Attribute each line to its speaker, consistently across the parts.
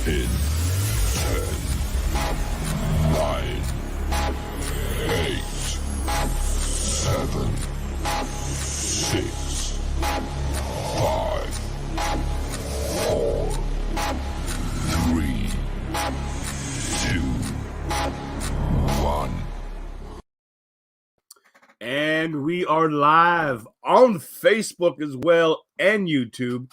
Speaker 1: In 10, 9, 8, 7, 6, 5, 4, 3, 2, 1.
Speaker 2: And we are live on Facebook as well and YouTube.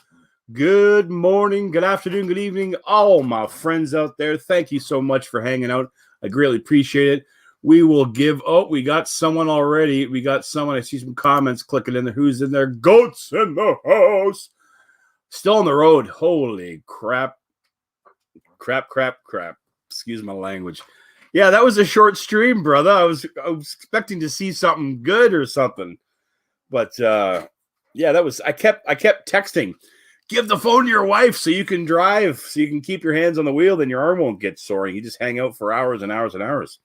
Speaker 2: Good morning, good afternoon, good evening, all my friends out there. Thank you so much for hanging out. I greatly appreciate it. We will give, we got someone already. We got someone. I see some comments clicking in there. Who's in there? Goats in the house. Still on the road. Holy crap. Crap. Excuse my language. Yeah, that was a short stream, brother. I was expecting to see something good or something. But yeah, that was I kept texting. Give the phone to your wife so you can drive, so you can keep your hands on the wheel, then your arm won't get sore. You just hang out for hours and hours and hours.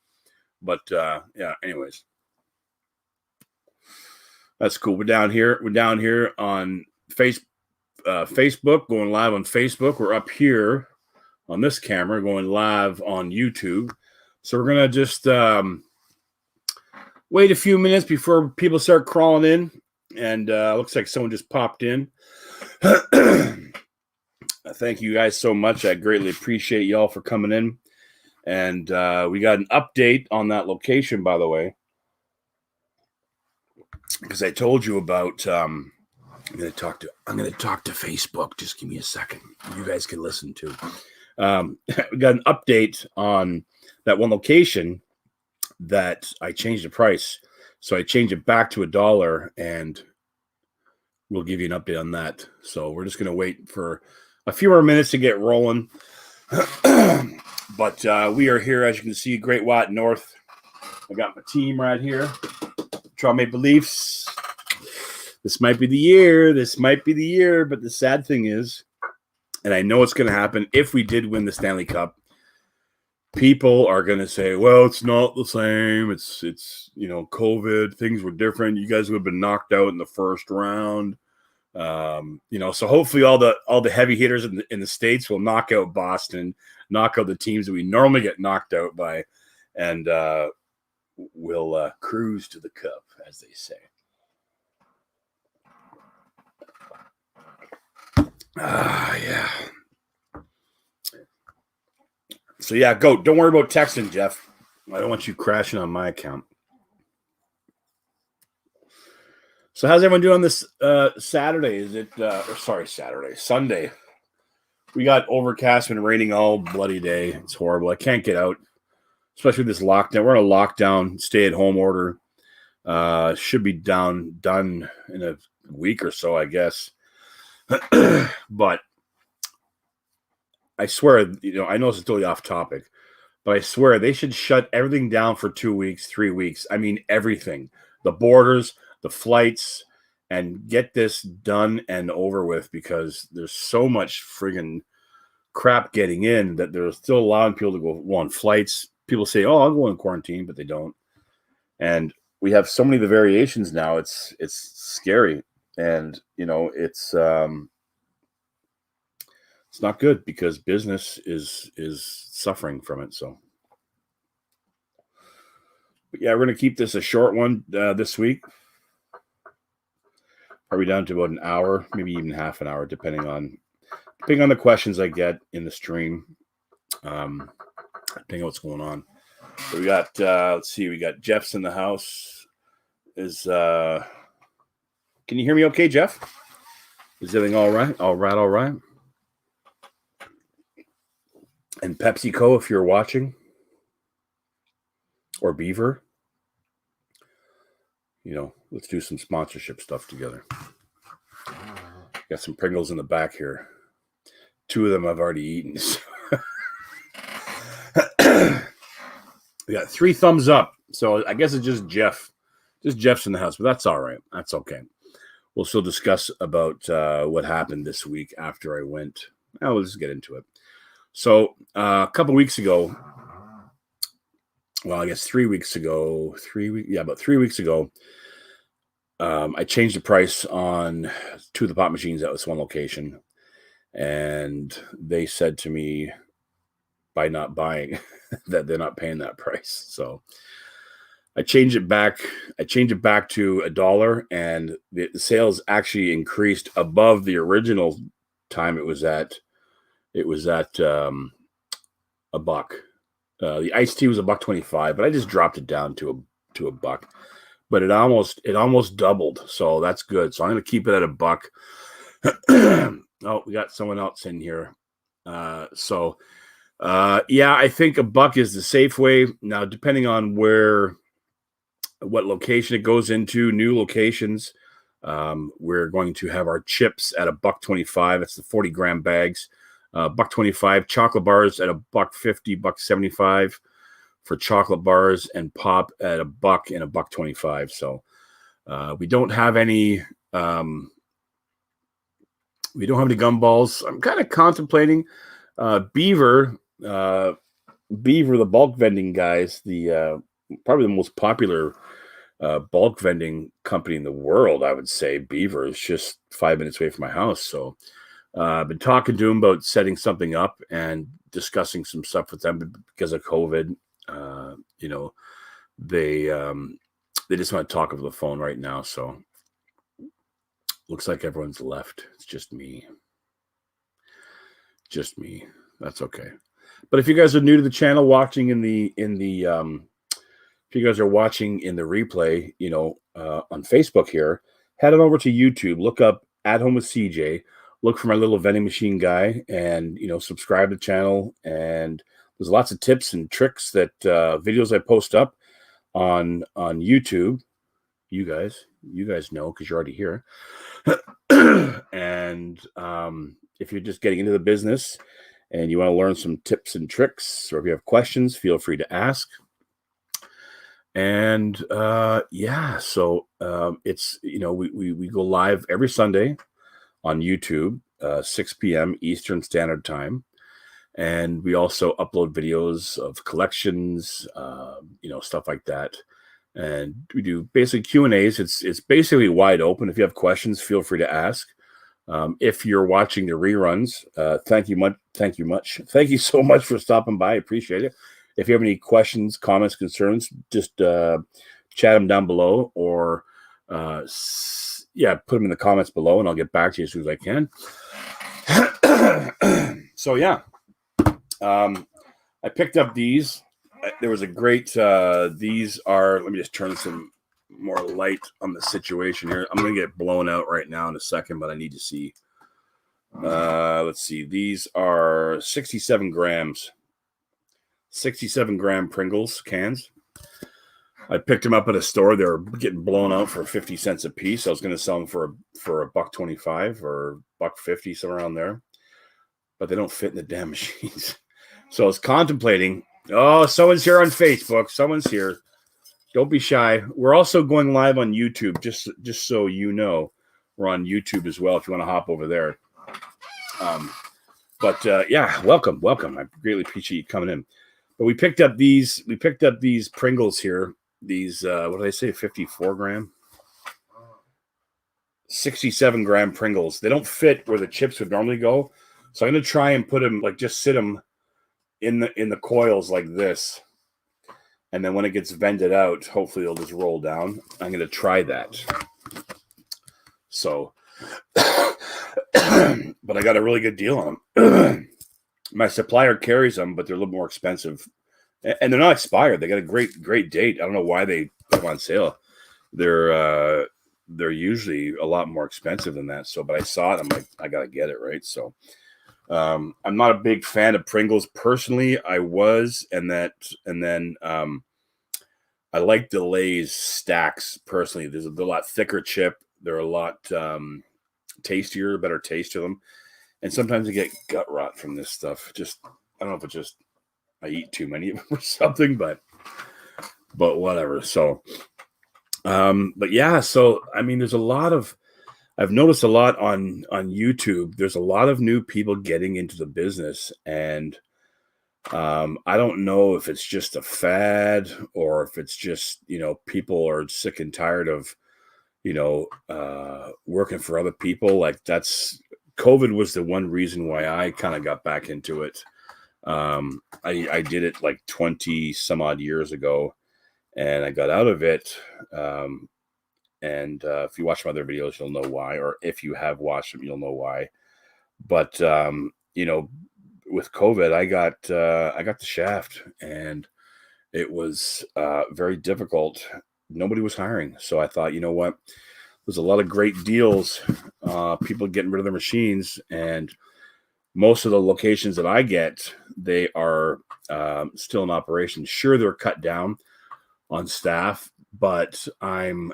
Speaker 2: But yeah, anyways. That's cool. We're down here on Facebook, going live on Facebook. We're up here on this camera, going live on YouTube. So we're gonna just wait a few minutes before people start crawling in. And looks like someone just popped in. Thank you guys so much. I greatly appreciate y'all for coming in. And we got an update on that location, by the way, because I told you about. I'm going to talk to Facebook. Just give me a second. You guys can listen to. We got an update on that one location that I changed the price. So I changed it back to $1, and we'll give you an update on that. So we're just going to wait for a few more minutes to get rolling. But we are here, as you can see, Great White North. I got my team right here. Toronto Maple Leafs. This might be the year. But the sad thing is, and I know it's going to happen if we did win the Stanley Cup, people are going to say, well, it's not the same. It's COVID. Things were different. You guys would have been knocked out in the first round. So hopefully all the heavy hitters in the States will knock out Boston, knock out the teams that we normally get knocked out by, and we'll cruise to the cup, as they say. Yeah. So yeah, go. Don't worry about texting, Jeff. I don't want you crashing on my account. So how's everyone doing this Saturday? Is it Sunday? We got overcast and raining all bloody day. It's horrible. I can't get out, especially with this lockdown. We're in a lockdown, stay-at-home order. Should be done in a week or so, I guess. But I swear, I know this is totally off topic, but I swear they should shut everything down for 2 weeks, 3 weeks. I mean, everything. The borders, the flights, and get this done and over with, because there's so much friggin' crap getting in that they're still allowing people to go on flights. People say, oh, I'll go in quarantine, but they don't. And we have so many of the variations now. It's scary. And, it's not good, because business is suffering from it. So, but yeah, we're going to keep this a short one this week. Probably down to about an hour, maybe even half an hour, depending on the questions I get in the stream. Depending on what's going on. So we got, let's see, we got Jeff's in the house. Can you hear me okay, Jeff? Is everything all right? All right. And PepsiCo, if you're watching, or Beaver, let's do some sponsorship stuff together. Got some Pringles in the back here. 2 of them I've already eaten. We got 3 thumbs up. So I guess it's just Jeff. Just Jeff's in the house, but that's all right. That's okay. We'll still discuss about what happened this week after I went. Let's just get into it. So a couple weeks ago, well, I guess 3 weeks ago, about 3 weeks ago, I changed the price on 2 of the pop machines at this one location. And they said to me, by not buying that they're not paying that price. So I changed it back. I changed it back to $1, and the sales actually increased above the original time it was at. It was at $1. The iced tea was $1.25, but I just dropped it down to $1. But it almost doubled, so that's good. So I'm going to keep it at $1. Oh, we got someone else in here. Yeah, I think $1 is the safe way. Now, depending on what location it goes into, new locations, we're going to have our chips at $1.25. It's the 40-gram bags. $1.25. Chocolate bars at $1.50, $1.75 for chocolate bars, and pop at $1 and $1.25. So we don't have any. We don't have any gumballs. I'm kind of contemplating Beaver, the bulk vending guys, the probably the most popular bulk vending company in the world, I would say. Beaver is just 5 minutes away from my house. So I've been talking to them about setting something up and discussing some stuff with them because of COVID. They just want to talk over the phone right now. So looks like everyone's left. It's just me. That's okay. But if you guys are new to the channel, watching if you guys are watching in the replay, on Facebook here, head on over to YouTube, look up At Home with CJ, look for my little vending machine guy, and subscribe to the channel. And there's lots of tips and tricks that videos I post up on YouTube. You guys know because you're already here. And if you're just getting into the business and you want to learn some tips and tricks, or if you have questions, feel free to ask. And it's we go live every Sunday on YouTube, 6 p.m. Eastern Standard Time, and we also upload videos of collections, stuff like that. And we do basically Q&As. It's basically wide open. If you have questions, feel free to ask. If you're watching the reruns, thank you so much for stopping by. I appreciate it. If you have any questions, comments, concerns, just chat them down below, or put them in the comments below, and I'll get back to you as soon as I can. So yeah, I picked up these. There was a great. These are. Let me just turn some more light on the situation here. I'm going to get blown out right now in a second, but I need to see. Let's see. These are 67 grams. 67-gram Pringles cans. I picked them up at a store. They were getting blown out for 50 cents a piece. I was going to sell them for $1.25 or $1.50, somewhere around there. But they don't fit in the damn machines. So I was contemplating. Oh, someone's here on Facebook. Someone's here. Don't be shy. We're also going live on YouTube, just so you know. We're on YouTube as well if you want to hop over there. Welcome. I greatly appreciate you coming in. But we picked up these Pringles here. These what do they say? 54 gram? 67-gram Pringles. They don't fit where the chips would normally go. So I'm gonna try and put them, just sit them in the coils like this. And then when it gets vented out, hopefully it'll just roll down. I'm going to try that. So, but I got a really good deal on them. My supplier carries them, but they're a little more expensive. And they're not expired. They got a great date. I don't know why they put them on sale. They're usually a lot more expensive than that. So, but I saw it. I'm like, I got to get it, right? So, I'm not a big fan of Pringles personally. I was, and then I like the Lay's stacks personally. They're a lot thicker chip. They're a lot tastier, better taste to them. And sometimes I get gut rot from this stuff. Just, I don't know if it's just I eat too many of them or something, but whatever. So, but yeah. So I mean, there's a lot of. I've noticed a lot on YouTube. There's a lot of new people getting into the business, and I don't know if it's just a fad or if it's just, people are sick and tired of, working for other people. Like COVID was the one reason why I kind of got back into it. I did it like 20 some odd years ago, and I got out of it. And if you watch my other videos, you'll know why, or if you have watched them, you'll know why. But with COVID, I got the shaft, and it was very difficult. Nobody was hiring, so I thought, you know what? There's a lot of great deals, people getting rid of their machines, and most of the locations that I get, they are still in operation. Sure, they're cut down on staff, but I'm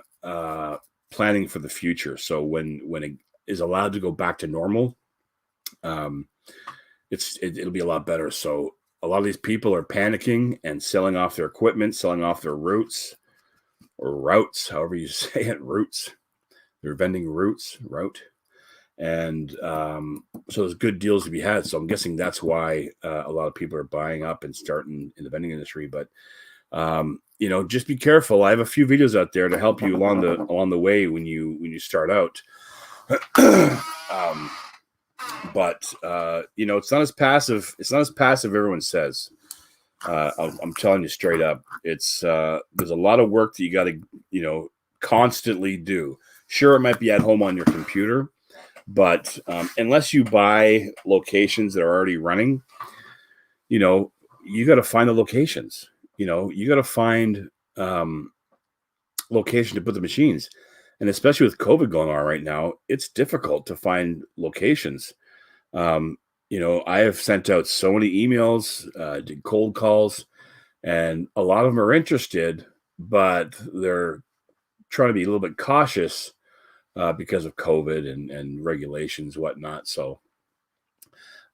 Speaker 2: planning for the future. So when it is allowed to go back to normal, it'll be a lot better. So a lot of these people are panicking and selling off their equipment, selling off their routes, however you say it, routes. They're vending route. And so there's good deals to be had. So I'm guessing that's why a lot of people are buying up and starting in the vending industry. But just be careful. I have a few videos out there to help you along the way when you start out. But it's not as passive. It's not as passive everyone says. I'm telling you straight up. It's there's a lot of work that you got to constantly do. Sure, it might be at home on your computer, but unless you buy locations that are already running, you got to find the locations. You got to find location to put the machines. And especially with COVID going on right now, it's difficult to find locations. I have sent out so many emails, did cold calls, and a lot of them are interested, but they're trying to be a little bit cautious because of COVID and regulations, whatnot. So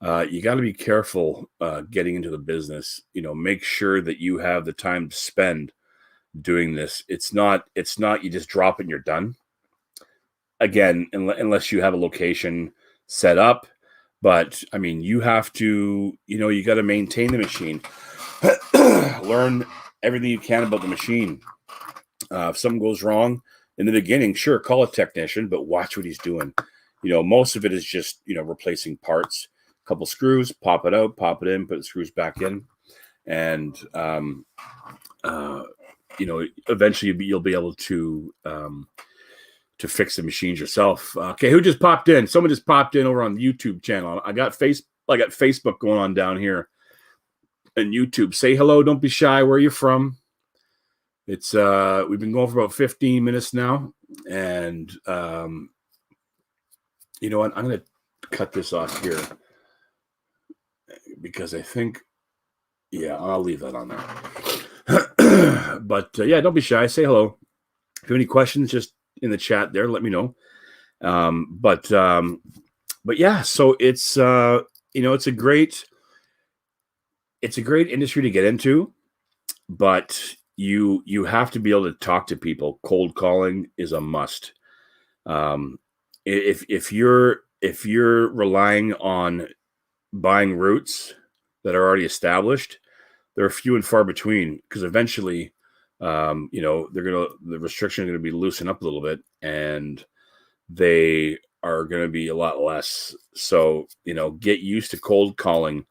Speaker 2: you got to be careful getting into the business. Make sure that you have the time to spend doing this. It's not you just drop it and you're done. Again, unless you have a location set up. But I mean, you have to, you got to maintain the machine, learn everything you can about the machine. If something goes wrong in the beginning, sure, call a technician, but watch what he's doing. Most of it is just, replacing parts, a couple screws, pop it out, pop it in, put the screws back in. And, eventually you'll be able to fix the machines yourself. Okay, who just popped in? Someone just popped in over on the YouTube channel. I got Facebook going on down here, and YouTube. Say hello. Don't be shy. Where are you from? It's we've been going for about 15 minutes now, and you know what? I'm gonna cut this off here because I think, yeah, I'll leave that on there. But yeah, don't be shy. Say hello. If you have any questions, just in the chat there, let me know. But yeah, so it's it's a great industry to get into, but you have to be able to talk to people. Cold calling is a must. If you're relying on buying routes that are already established, they're few and far between, because eventually the restriction is going to be loosened up a little bit, and they are going to be a lot less. So, get used to cold calling,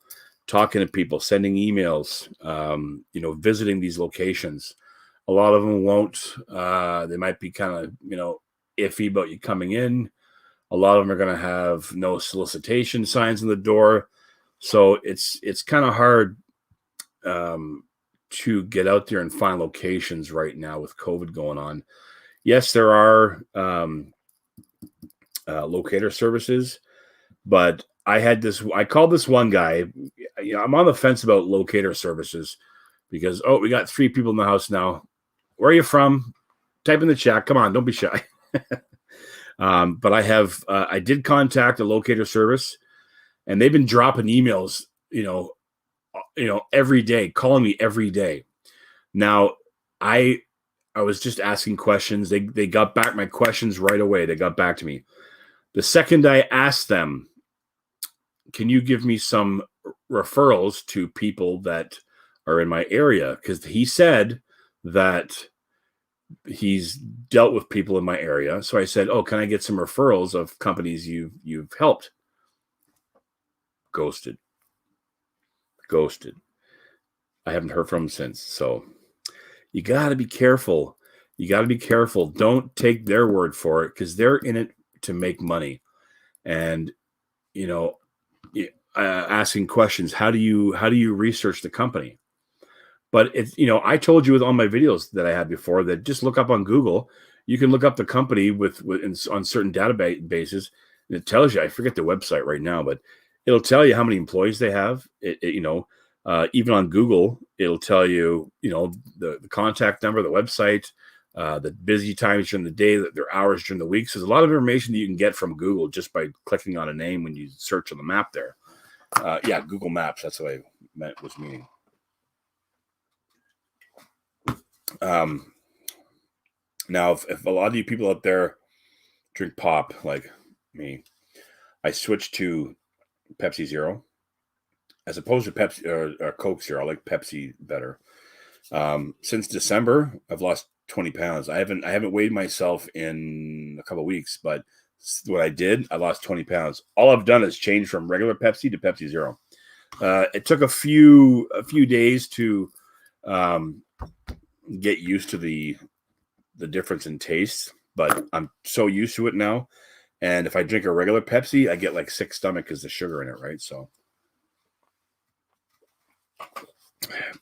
Speaker 2: talking to people, sending emails, visiting these locations. A lot of them won't, they might be kind of, iffy about you coming in. A lot of them are going to have no solicitation signs in the door. So it's kind of hard, to get out there and find locations right now with COVID going on. Yes, there are locator services, but I called this one guy. I'm on the fence about locator services because, we got 3 people in the house now. Where are you from? Type in the chat. Come on, don't be shy. But I did contact a locator service, and they've been dropping emails, every day, calling me every day. Now, I was just asking questions. They got back my questions right away. They got back to me. The second I asked them, can you give me some referrals to people that are in my area? Because he said that he's dealt with people in my area. So I said, can I get some referrals of companies you've helped? Ghosted. ghosted. I haven't heard from him since. So you got to be careful. You got to be careful. Don't take their word for it because they're in it to make money. And, you know, asking questions. How do you research the company? But it's, you know, I told you with all my videos that I had before that just look up on Google. You can look up the company on certain databases, and it tells you. I forget the website right now, but it'll tell you how many employees they have. Even on Google, it'll tell you, you know, the contact number, the website, the busy times during the day, their hours during the week. So there's a lot of information that you can get from Google just by clicking on a name when you search on the map there. Google Maps. That's what I was meaning. Now, if a lot of you people out there drink pop like me, I switched to Pepsi Zero as opposed to Pepsi or Coke Zero. I like Pepsi better. Since December, I've lost 20 pounds. I haven't weighed myself in a couple of weeks, but what I did, I lost 20 pounds. All I've done is change from regular Pepsi to Pepsi Zero. It took a few days to get used to the difference in taste, but I'm so used to it now. And if I drink a regular Pepsi, I get like sick stomach because the sugar in it, right? So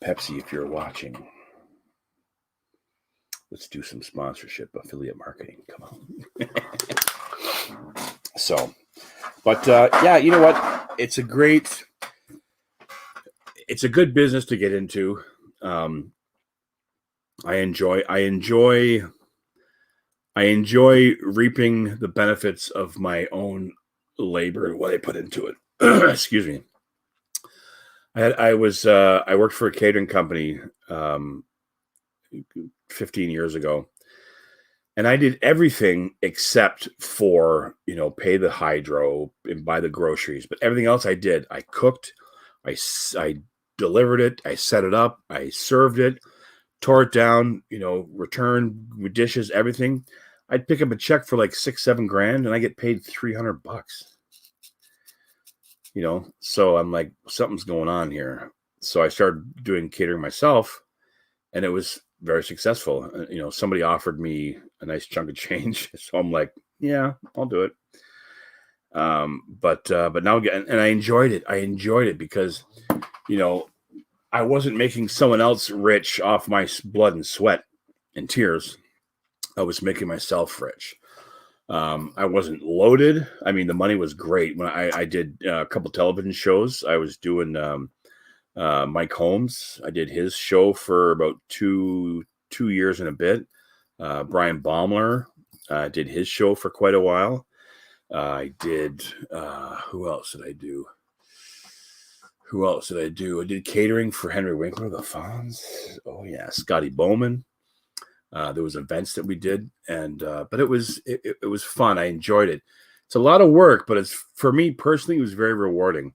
Speaker 2: Pepsi, if you're watching, let's do some sponsorship, affiliate marketing. Come on. So, but you know what? It's a good business to get into. I enjoy reaping the benefits of my own labor and what I put into it. Excuse me. I worked for a catering company 15 years ago, and I did everything except for, you know, pay the hydro and buy the groceries. But everything else I did. I cooked, I delivered it, I set it up, I served it, tore it down, you know, returned with dishes, everything. I'd pick up a check for like $6-7 grand, and I get paid $300. You know, so I'm like, something's going on here. So I started doing catering myself, and it was very successful. You know, somebody offered me a nice chunk of change, so I'm like, yeah, I'll do it. But now again, and I enjoyed it. I enjoyed it because, you know, I wasn't making someone else rich off my blood and sweat and tears. I was making myself rich. I wasn't loaded. I mean, the money was great. When I did a couple television shows, I was doing Mike Holmes. I did his show for about two years and a bit. Brian Baumler did his show for quite a while. I did. Who else did I do? I did catering for Henry Winkler, the Fonz. Oh yeah, Scotty Bowman. There was events that we did, and but it was fun. I enjoyed it. It's a lot of work, but it's, for me personally, it was very rewarding.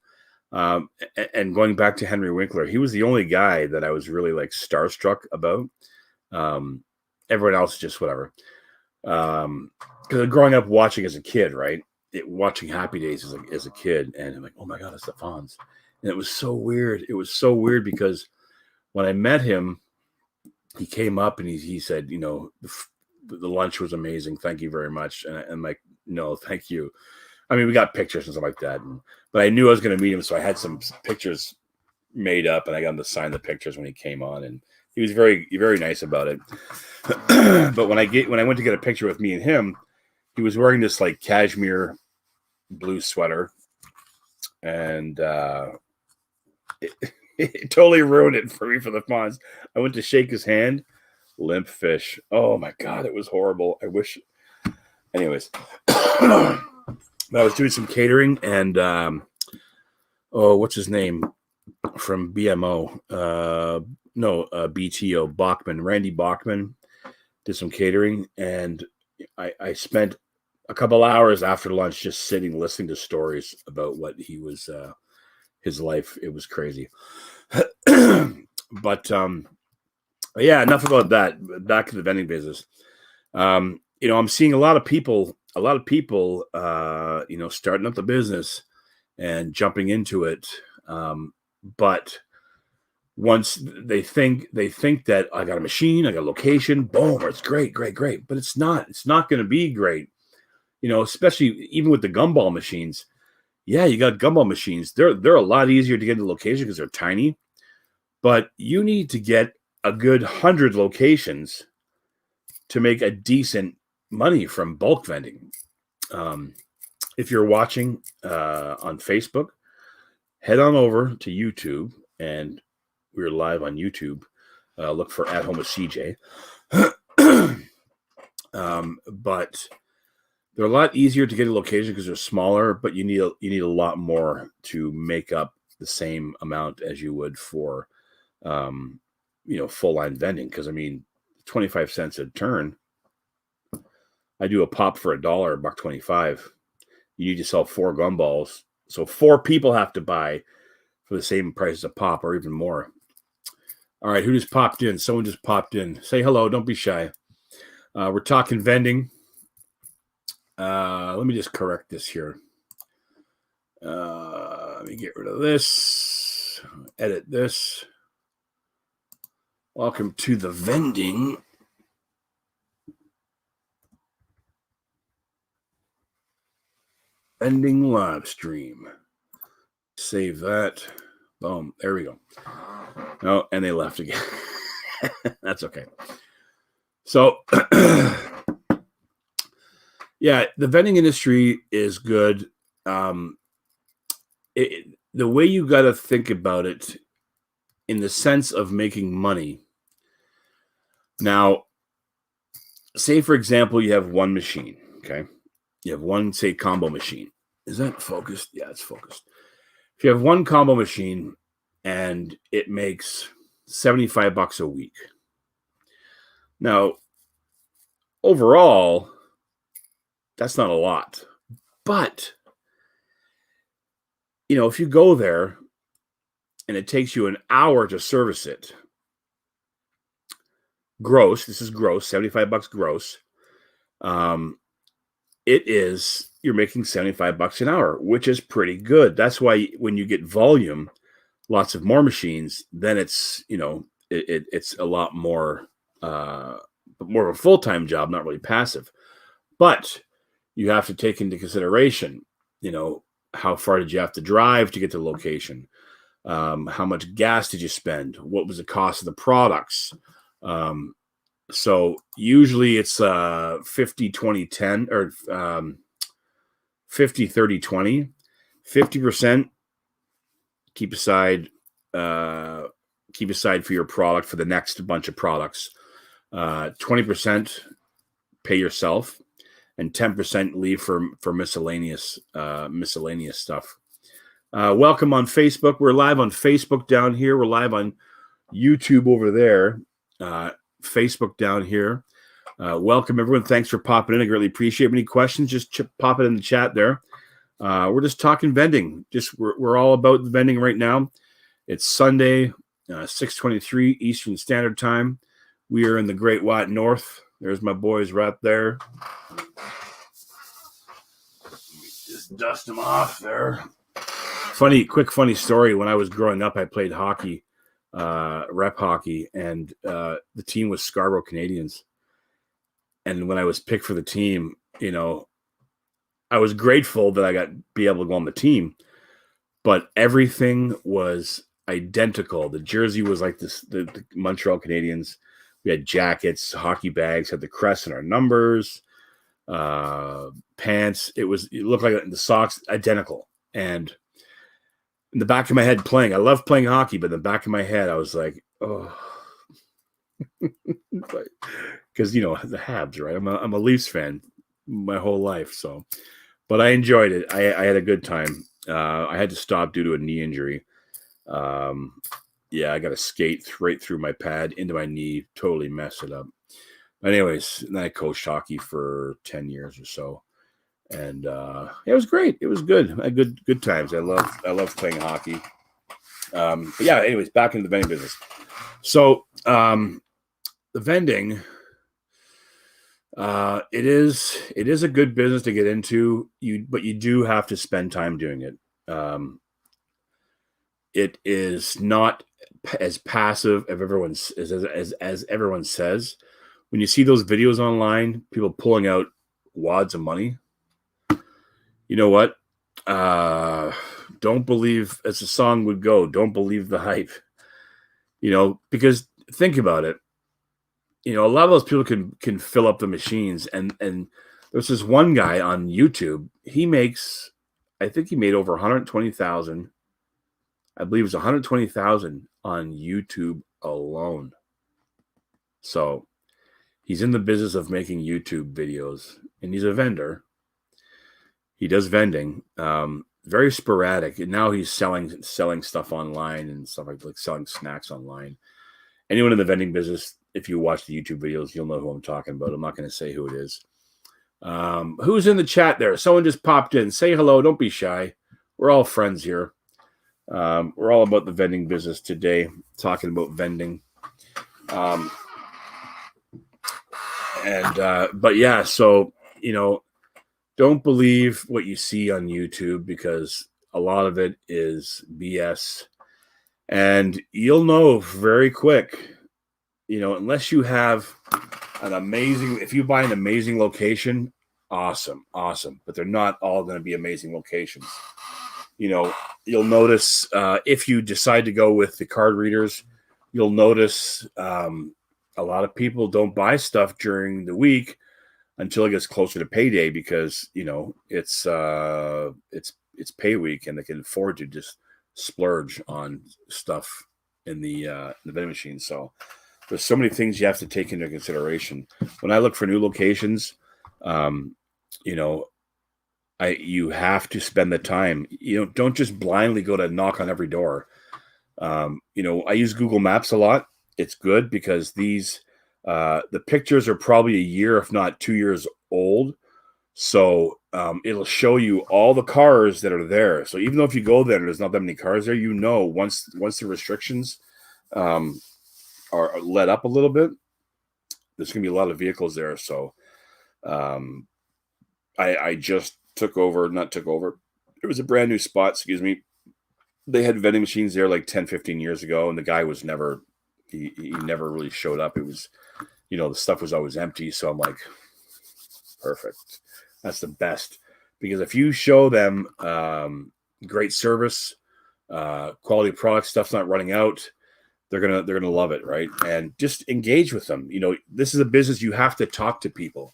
Speaker 2: And going back to Henry Winkler, he was the only guy that I was really like starstruck about. Everyone else just whatever. Because growing up watching as a kid, right? Watching Happy Days as a kid, and I'm like, oh my god, it's the Fonz. And it was so weird. It was so weird because when I met him, he came up and he said, you know, the lunch was amazing. Thank you very much. And I'm like, no, thank you. I mean, we got pictures and stuff like that. But I knew I was going to meet him. So I had some pictures made up, and I got him to sign the pictures when he came on. And he was very, very nice about it. But when I went to get a picture with me and him, he was wearing this like cashmere blue sweater. And it totally ruined it for me for the Fonz. I went to shake his hand, limp fish. Oh my god, it was horrible. I wish. Anyways, but I was doing some catering, and what's his name from BMO? BTO Bachman, Randy Bachman, did some catering, and I spent a couple hours after lunch just sitting listening to stories about what he was. His life, it was crazy. But yeah, enough about that. Back to the vending business. You know, I'm seeing a lot of people, you know, starting up the business and jumping into it. But once they think that I got a machine, I got a location, boom, it's great, but it's not going to be great, especially even with the gumball machines. Yeah, you got gumball machines, they're a lot easier to get into location because they're tiny, but you need to get a good 100 locations to make a decent money from bulk vending. If you're watching on Facebook, head on over to YouTube, and we're live on YouTube. Look for At Home with CJ. But they're a lot easier to get a location because they're smaller, but you need a lot more to make up the same amount as you would for full line vending. Because 25 cents a turn. I do a pop for $1, $1.25. You need to sell 4 gumballs, so 4 people have to buy for the same price as a pop, or even more. All right, who just popped in? Someone just popped in. Say hello. Don't be shy. We're talking vending. Let me just correct this here. Let me get rid of this. Edit this. Welcome to the vending live stream. Save that. Boom. There we go. Oh, and they left again. That's okay. So, yeah, the vending industry is good. The way you got to think about it in the sense of making money. Now, say, for example, you have one machine, okay? You have one, say, combo machine. Is that focused? Yeah, it's focused. If you have one combo machine and it makes $75 a week. Now, overall, that's not a lot. But, if you go there and it takes you an hour to service it, gross, this is gross, $75 gross, you're making $75 an hour, which is pretty good. That's why when you get volume, lots of more machines, then it's, it's a lot more of a full-time job, not really passive. But you have to take into consideration, how far did you have to drive to get to the location? How much gas did you spend? What was the cost of the products? So usually it's 50, 20, 10, or 50, 30, 20. 50% keep aside for your product for the next bunch of products. 20% pay yourself, and 10% leave for miscellaneous stuff. Welcome on Facebook. We're live on Facebook down here. We're live on YouTube over there. Facebook down here. Welcome everyone. Thanks for popping in. I greatly appreciate it. Any questions? Just pop it in the chat there. We're just talking vending. We're all about vending right now. It's Sunday, 6:23 Eastern Standard Time. We are in the Great White North. There's my boys right there. Just dust them off there. Quick funny story. When I was growing up, I played hockey, rep hockey, and the team was Scarborough Canadians. And when I was picked for the team, I was grateful that I got be able to go on the team, but everything was identical. The jersey was like this, the Montreal Canadiens. We had jackets, hockey bags, had the crest and our numbers, pants. It looked like the socks to And in the back of my head I love playing hockey, but in the back of my head, I was like, oh, because, the Habs, right? I'm a Leafs fan my whole life. So, but I enjoyed it. I had a good time. I had to stop due to a knee injury. I got to skate right through my pad into my knee, totally messed it up. But anyways, and I coached hockey for 10 years or so. And it was great. It was good. I had good times. I love playing hockey. But yeah, anyways, back into the vending business. So the vending, it is a good business to get into, but you do have to spend time doing it. It is not as passive as everyone says. When you see those videos online, people pulling out wads of money, you know what? Don't believe, as the song would go, don't believe the hype. Because think about it. A lot of those people can fill up the machines, and there's this one guy on YouTube. I think he made over 120,000. I believe it was 120,000 on YouTube alone. So he's in the business of making YouTube videos, and he's a vendor. He does vending, very sporadic. And now he's selling stuff online and stuff like selling snacks online. Anyone in the vending business, if you watch the YouTube videos, you'll know who I'm talking about. I'm not going to say who it is. Who's in the chat there? Someone just popped in. Say hello. Don't be shy. We're all friends here. We're all about the vending business today, talking about vending. But yeah, so, don't believe what you see on YouTube, because a lot of it is BS. And you'll know very quick, unless you have if you buy an amazing location, awesome. But they're not all going to be amazing locations. You'll notice if you decide to go with the card readers, you'll notice a lot of people don't buy stuff during the week until it gets closer to payday, because it's pay week and they can afford to just splurge on stuff in the vending machine. So there's so many things you have to take into consideration when I look for new locations. You have to spend the time. Don't just blindly go to knock on every door. I use Google Maps a lot. It's good because the pictures are probably a year, if not 2 years old. So it'll show you all the cars that are there. So even though if you go there and there's not that many cars there, once the restrictions are let up a little bit, there's going to be a lot of vehicles there. So I just it was a brand new spot, excuse me. They had vending machines there like 10, 15 years ago, and the guy was never really showed up. It was, the stuff was always empty. So I'm like, perfect. That's the best. Because if you show them great service, quality product, stuff's not running out, they're gonna love it, right? And just engage with them. This is a business. You have to talk to people.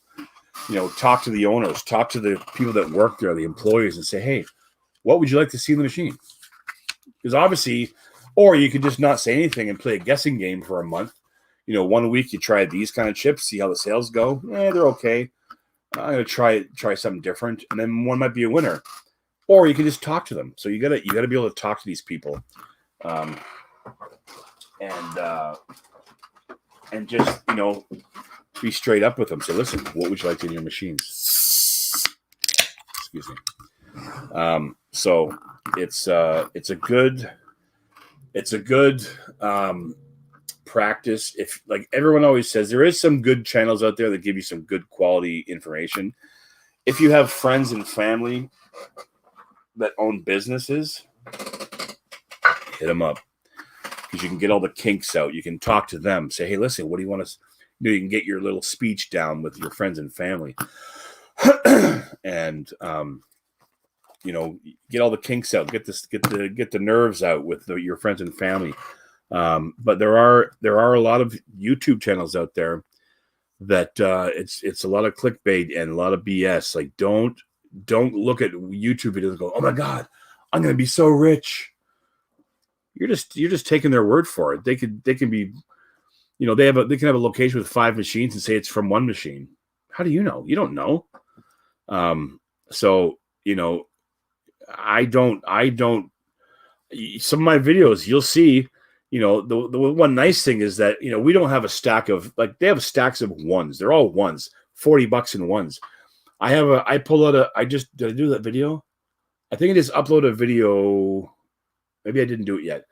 Speaker 2: Talk to the owners, talk to the people that work there, the employees, and say, hey, what would you like to see in the machine? Because obviously, or you could just not say anything and play a guessing game for a month. 1 week you try these kind of chips, see how the sales go. They're okay. I'm gonna try something different, and then one might be a winner. Or you can just talk to them. So you gotta be able to talk to these people, and just be straight up with them. Say, listen, what would you like in your machines? Excuse me. So it's a good practice. If, like everyone always says, there is some good channels out there that give you some good quality information. If you have friends and family that own businesses, hit them up, because you can get all the kinks out. You can talk to them. Say, hey, listen, what do you want to do? You can get your little speech down with your friends and family, and get all the kinks out. Get the nerves out with your friends and family. But there are a lot of YouTube channels out there that it's a lot of clickbait and a lot of BS. Like don't look at YouTube videos and go, oh my God, I'm gonna be so rich. You're just taking their word for it. They can be, they can have a location with 5 machines and say it's from one machine. How do you know? You don't know. So I don't. Some of my videos, you'll see. The one nice thing is that we don't have a stack of, like, they have stacks of ones. They're all ones, $40 in ones. Did I do that video? I think I just uploaded a video. Maybe I didn't do it yet.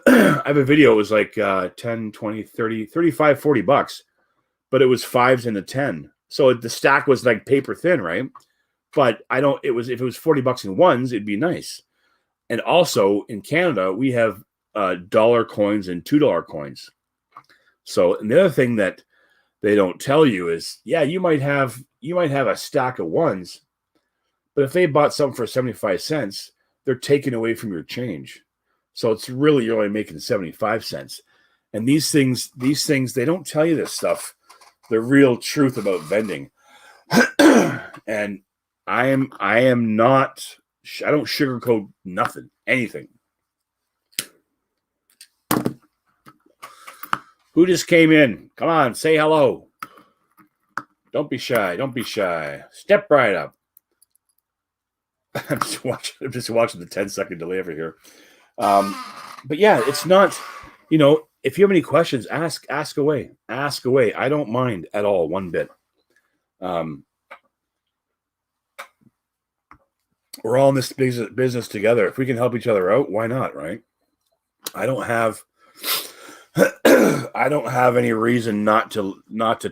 Speaker 2: I have a video. It was like 10, 20, 30, 35, $40, but it was 5s and a 10. So the stack was like paper thin, right? But if it was $40 in ones, it'd be nice. And also in Canada, we have dollar coins and $2 coins. So, and the other thing that they don't tell you is, yeah, you might have a stack of ones, but if they bought something for 75 cents, they're taking away from your change. So it's really, you're only making 75 cents. And these things, they don't tell you this stuff, the real truth about vending. And I don't sugarcoat nothing, anything. Who just came in? Come on, say hello. Don't be shy. Don't be shy. Step right up. I'm just watching the 10-second delay over here. But yeah, it's not, if you have any questions, ask away. Ask away. I don't mind at all, one bit. We're all in this business together. If we can help each other out, why not, right? I don't have any reason not to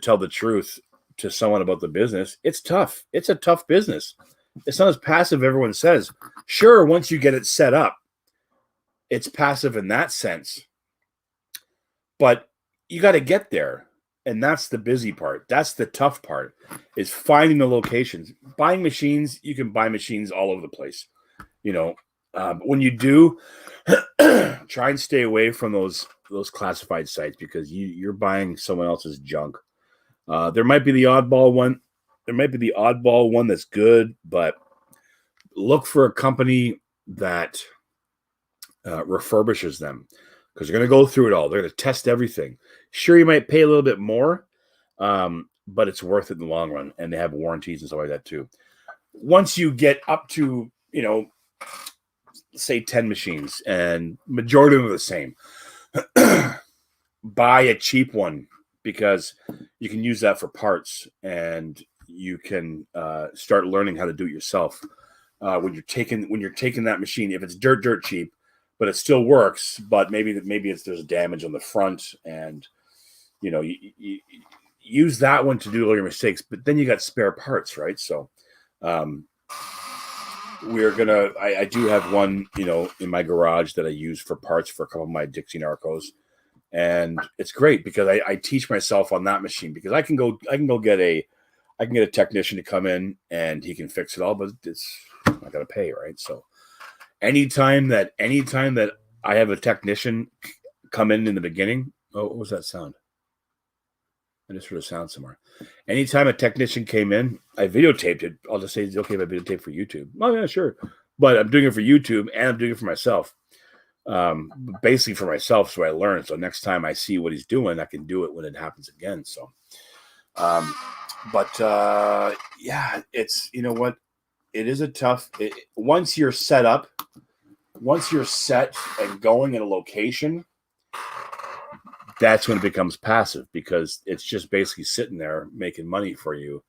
Speaker 2: tell the truth to someone about the business. It's tough. It's a tough business. It's not as passive as everyone says. Sure, once you get it set up, it's passive in that sense. But you got to get there. And that's the busy part. That's the tough part, is finding the locations. Buying machines, you can buy machines all over the place. When you do, try and stay away from those classified sites, because you're buying someone else's junk. There might be the oddball one. There might be the oddball one that's good, but look for a company that refurbishes them, because they're going to go through it all. They're going to test everything. Sure, you might pay a little bit more, but it's worth it in the long run, and they have warranties and stuff like that too. Once you get up to, say 10 machines, and majority of them are the same, buy a cheap one, because you can use that for parts, and you can start learning how to do it yourself. When you're taking that machine, if it's dirt cheap, but it still works, but maybe there's damage on the front, and you use that one to do all your mistakes, but then you got spare parts, right? So I do have one, in my garage that I use for parts for a couple of my Dixie Narcos. And it's great because I teach myself on that machine, because I can go get a technician to come in and he can fix it all, but I'm not going to pay, right? So anytime that I have a technician come in the beginning, what was that sound? I just heard a sound somewhere. Anytime a technician came in, I videotaped it. I'll just say, it's okay if I videotape for YouTube. Oh yeah, sure. But I'm doing it for YouTube, and I'm doing it for myself. Basically for myself, so I learn. So next time I see what he's doing, I can do it when it happens again. So, yeah, it's, what? It is a tough, once you're set up, once you're set and going in a location, that's when it becomes passive, because it's just basically sitting there making money for you.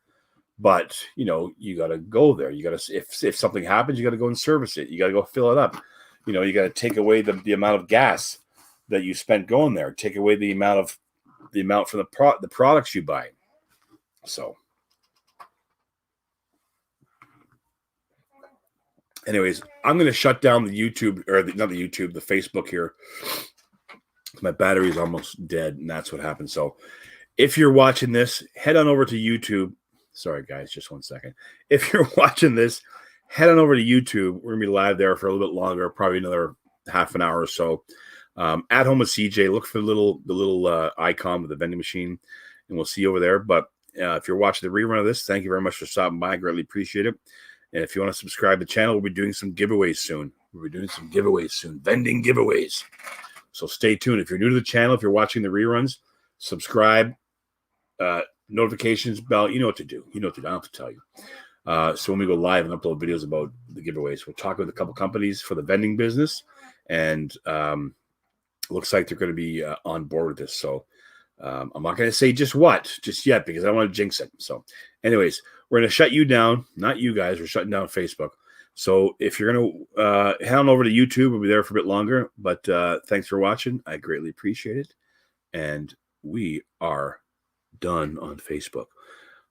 Speaker 2: But, you got to go there. You got to, if something happens, you got to go and service it. You got to go fill it up. You got to take away the amount of gas that you spent going there. Take away the amount from the products you buy. So, anyways, I'm going to shut down the YouTube, or not the YouTube, the Facebook here. My battery is almost dead, and that's what happened. So if you're watching this, head on over to YouTube. Sorry, guys, just 1 second. If you're watching this, head on over to YouTube. We're going to be live there for a little bit longer, probably another half an hour or so. At home with CJ, look for the little icon with the vending machine, and we'll see you over there. But if you're watching the rerun of this, thank you very much for stopping by. I greatly appreciate it. And if you want to subscribe to the channel, we'll be doing some giveaways soon. Vending giveaways. So stay tuned. If you're new to the channel, if you're watching the reruns, subscribe, notifications bell. You know what to do. I don't have to tell you. So when we go live and upload videos about the giveaways, we'll talk with a couple companies for the vending business, and looks like they're going to be on board with this. So I'm not going to say just yet, because I don't want to jinx it. So anyways, we're going to shut you down. Not you guys. We're shutting down Facebook. So if you're going to head on over to YouTube, we'll be there for a bit longer. But thanks for watching. I greatly appreciate it. And we are done on Facebook.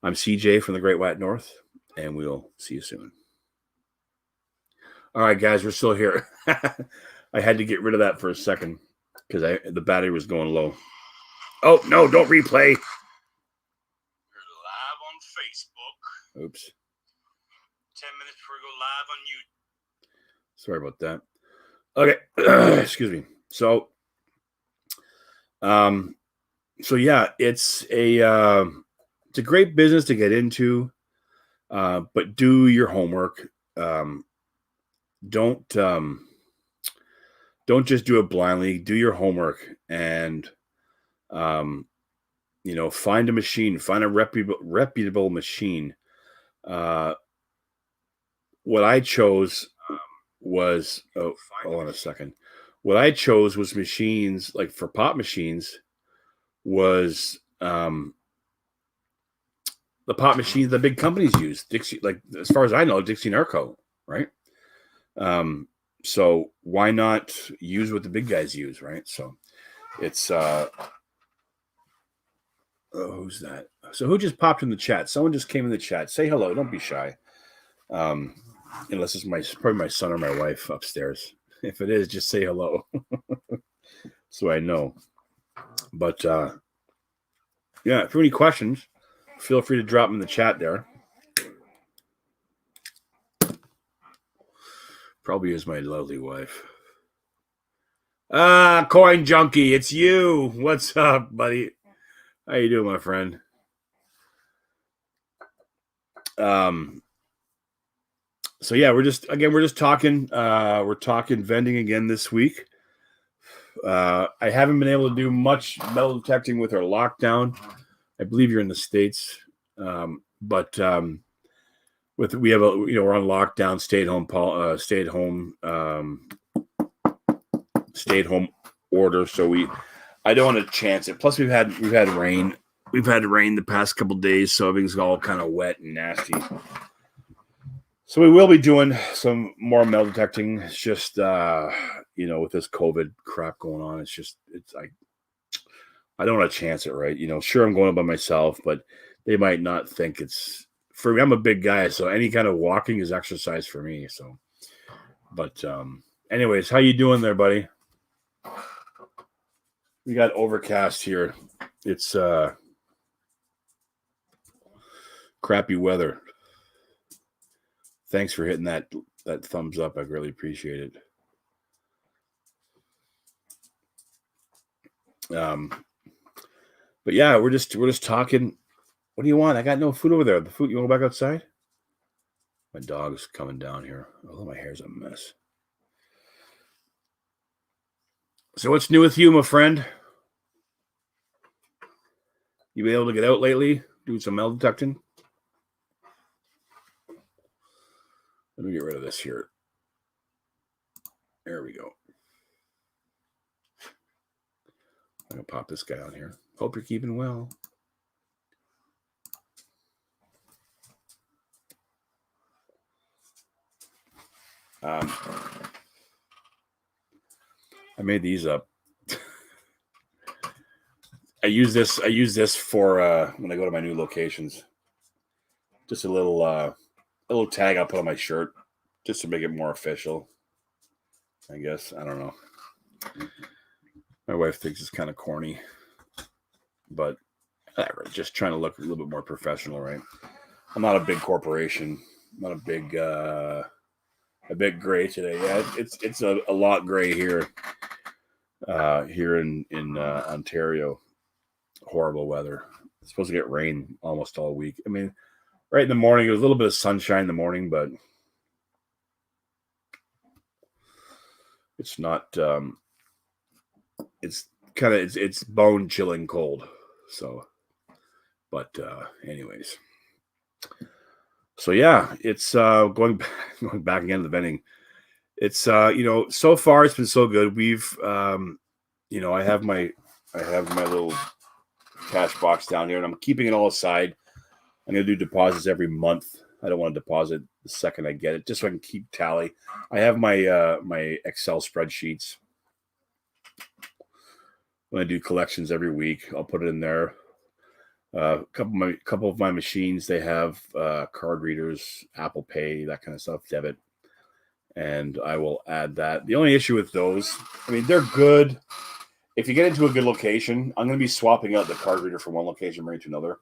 Speaker 2: I'm CJ from the Great White North, and we'll see you soon. All right, guys, we're still here. I had to get rid of that for a second because the battery was going low. Oh no! Don't replay. You're live on Facebook. Oops. 10 minutes before we go live on YouTube. Sorry about that. Okay. Excuse me. So yeah, it's a great business to get into, but do your homework. Don't just do it blindly. Do your homework and find a machine, find a reputable machine. What I chose was hold on a second. What I chose was machines like for pop machines was the pop machines the big companies use. Dixie, like as far as I know, Dixie Narco, right? So why not use what the big guys use, right? So it's who's that? So who just popped in the chat? Someone just came in the chat. Say hello. Don't be shy. Unless it's probably my son or my wife upstairs. If it is, just say hello. So I know. But yeah, if you have any questions, feel free to drop them in the chat there. Probably is my lovely wife. Coin Junkie, it's you. What's up, buddy? How you doing, my friend? So yeah, we're just talking. We're talking vending again this week. I haven't been able to do much metal detecting with our lockdown. I believe you're in the States, but we have we're on lockdown, stay at home order. So I don't want to chance it. Plus we've had rain. We've had rain the past couple days, so everything's all kind of wet and nasty. So we will be doing some more metal detecting. It's just with this COVID crap going on, it's like I don't want to chance it, right? Sure I'm going up by myself, but they might not think it's for me. I'm a big guy, so any kind of walking is exercise for me. So, but anyways, how you doing there, buddy? We got overcast here. It's crappy weather. Thanks for hitting that thumbs up. I really appreciate it. But yeah, we're just talking. What do you want? I got no food over there. The food. You want to go back outside? My dog's coming down here. Although my hair's a mess. So what's new with you, my friend? You been able to get out lately? Doing some metal detecting? Let me get rid of this here. There we go. I'm going to pop this guy on here. Hope you're keeping well. I made these up. I use this for when I go to my new locations. Just a little tag I'll put on my shirt just to make it more official. I guess. I don't know. My wife thinks it's kind of corny, but whatever. Just trying to look a little bit more professional, right? I'm not a big corporation. I'm not a bit gray today. Yeah, it's a lot gray here. Here in Ontario. Horrible weather. It's supposed to get rain almost all week. I mean, right in the morning, it was a little bit of sunshine in the morning, but it's not. It's bone chilling cold. So, but anyways, so yeah, it's going back again to the vending. It's so far it's been so good. We've I have my little cash box down here, and I'm keeping it all aside. I'm gonna do deposits every month. I don't want to deposit the second I get it, just so I can keep tally. I have my my Excel spreadsheets. When I do collections every week, I'll put it in there. Couple of my machines, they have card readers, Apple Pay, that kind of stuff, debit, and I will add that. The only issue with those, I mean, they're good. If you get into a good location, I'm going to be swapping out the card reader from one location right to another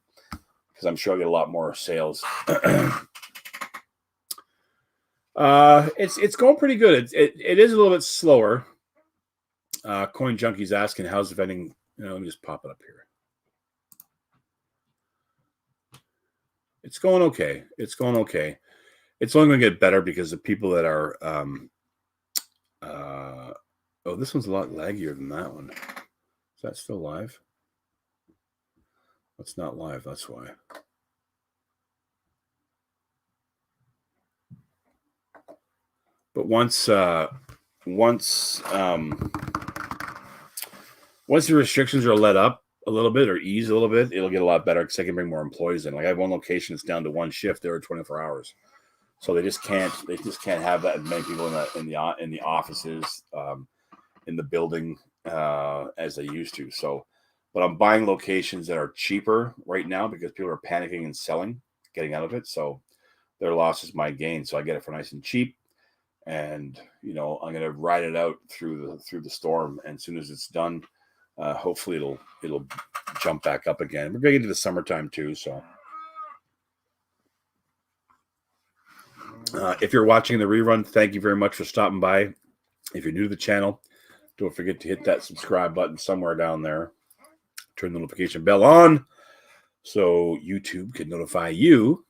Speaker 2: because I'm sure I'll get a lot more sales. It's going pretty good. It is a little bit slower. Coin Junkie's asking, how's the vending? Let me just pop it up here. It's going okay. It's going okay. It's only going to get better because the people that are oh, this one's a lot laggier than that one. Is that still live? That's not live, that's why. But once the restrictions are let up a little bit or ease a little bit, it'll get a lot better because I can bring more employees in. Like I have one location that's down to one shift there 24 hours. So they just can't have that many people in the offices, in the building as they used to. So, but I'm buying locations that are cheaper right now because people are panicking and selling, getting out of it. So their loss is my gain. So I get it for nice and cheap, and I'm going to ride it out through the storm. And as soon as it's done, hopefully it'll jump back up again. We're going into the summertime too, so. If you're watching the rerun, thank you very much for stopping by. If you're new to the channel, don't forget to hit that subscribe button somewhere down there. Turn the notification bell on so YouTube can notify you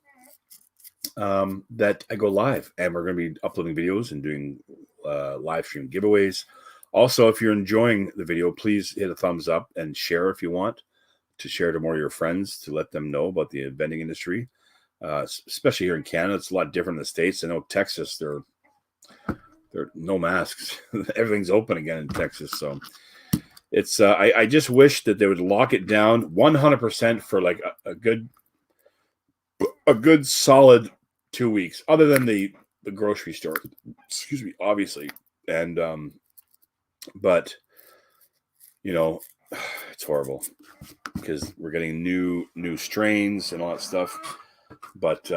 Speaker 2: that I go live. And we're going to be uploading videos and doing live stream giveaways. Also, if you're enjoying the video, please hit a thumbs up and share if you want to share to more of your friends to let them know about the vending industry. Especially here in Canada, it's a lot different in the States. I know Texas, they're no masks. Everything's open again in Texas. So it's I just wish that they would lock it down 100% for like a good solid 2 weeks, other than the grocery store. Excuse me, obviously. And but it's horrible because we're getting new strains and all that stuff. But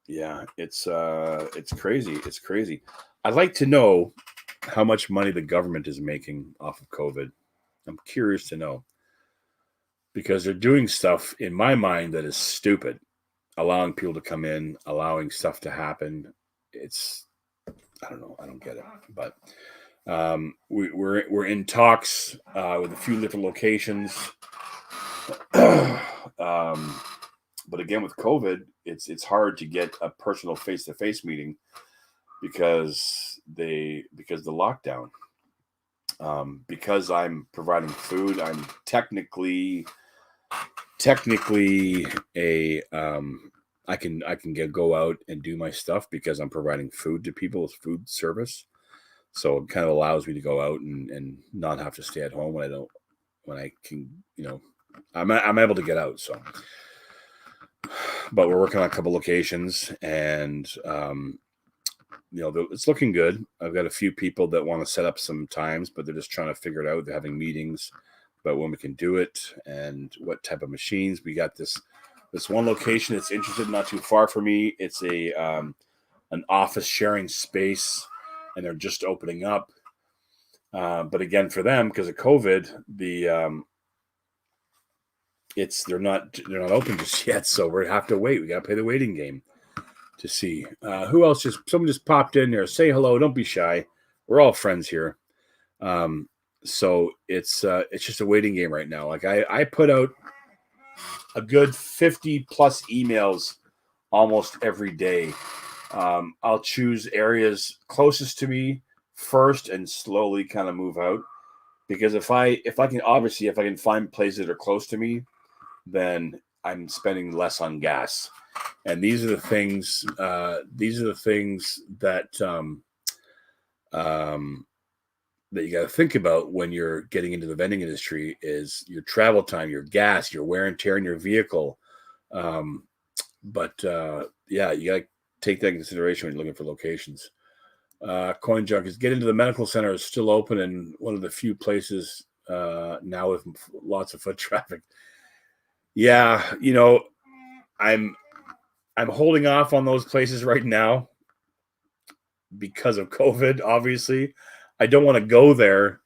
Speaker 2: yeah, it's crazy. It's crazy. I'd like to know how much money the government is making off of COVID. I'm curious to know because they're doing stuff in my mind that is stupid, allowing people to come in, allowing stuff to happen. I don't know. I don't get it. But we're in talks with a few different locations. But again, with COVID, it's hard to get a personal face-to-face meeting because the lockdown. Because I'm providing food, I'm technically a I can go out and do my stuff because I'm providing food to people with food service. So it kind of allows me to go out and not have to stay at home when I can, I'm able to get out. So. But we're working on a couple locations, and it's looking good. I've got a few people that want to set up some times, but they're just trying to figure it out. They're having meetings about when we can do it and what type of machines. We got this one location that's interested, not too far from me. It's an office sharing space, and they're just opening up. But again, for them, because of COVID, they're not open just yet, so we have to wait. We got to play the waiting game to see who else. Someone just popped in there. Say hello. Don't be shy. We're all friends here. So it's just a waiting game right now. Like I put out a good 50 plus emails almost every day. I'll choose areas closest to me first and slowly kind of move out, because if I can find places that are close to me, then I'm spending less on gas. And these are the things that that you got to think about when you're getting into the vending industry is your travel time, your gas, your wear and tear in your vehicle. Yeah, you got to take that into consideration when you're looking for locations. Coin Junkies, get into the medical center is still open and one of the few places now with lots of foot traffic. Yeah, I'm holding off on those places right now. because of COVID, obviously. I don't want to go there